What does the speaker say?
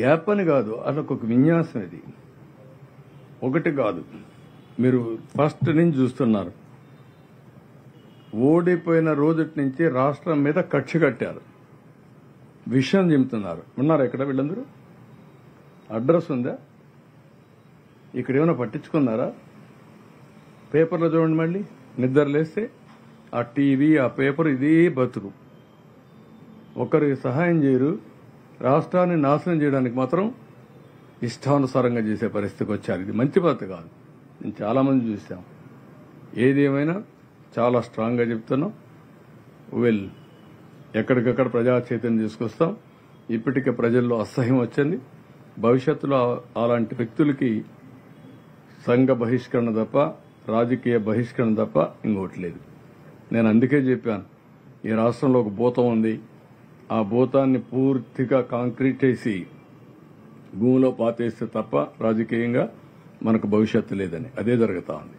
Gap అని కాదు, అదొక విన్యాసం. ఇది ఒకటి కాదు, మీరు ఫస్ట్ నుంచి చూస్తున్నారు. ఓడిపోయిన రోజు నుంచి రాష్ట్రం మీద కక్ష కట్టారు, విషయం చెబుతున్నారు. ఉన్నారు ఎక్కడ వీళ్ళందరూ? అడ్రస్ ఉందా? ఇక్కడ ఏమైనా పట్టించుకున్నారా? పేపర్లో చూడండి, మళ్ళీ నిద్ర లేస్తే ఆ టీవీ, ఆ పేపర్, ఇదే బతుకు. ఒకరికి సహాయం చేయరు, రాష్ట్రాన్ని నాశనం చేయడానికి మాత్రం ఇష్టానుసారంగా చేసే పరిస్థితికి వచ్చారు. ఇది మంచి పద్ధతి కాదు. నేను చాలా మంది చూసాం. ఏది ఏమైనా చాలా స్ట్రాంగ్ గా చెప్తున్నాం. ఎక్కడికక్కడ ప్రజా చైతన్యం తీసుకొస్తాం. ఇప్పటికే ప్రజల్లో అసహ్యం వచ్చింది. భవిష్యత్తులో అలాంటి వ్యక్తులకి సంఘ బహిష్కరణ తప్ప, రాజకీయ బహిష్కరణ తప్ప ఇంకోటి లేదు. నేను అందుకే చెప్పాను, ఈ రాష్ట్రంలో ఒక భూతం ఉంది. ఆ భూతాన్ని పూర్తిగా కాంక్రీట్ చేసి భూమిలో పాతేస్తే తప్ప రాజకీయంగా మనకు భవిష్యత్తు లేదని. అదే జరుగుతా ఉంది.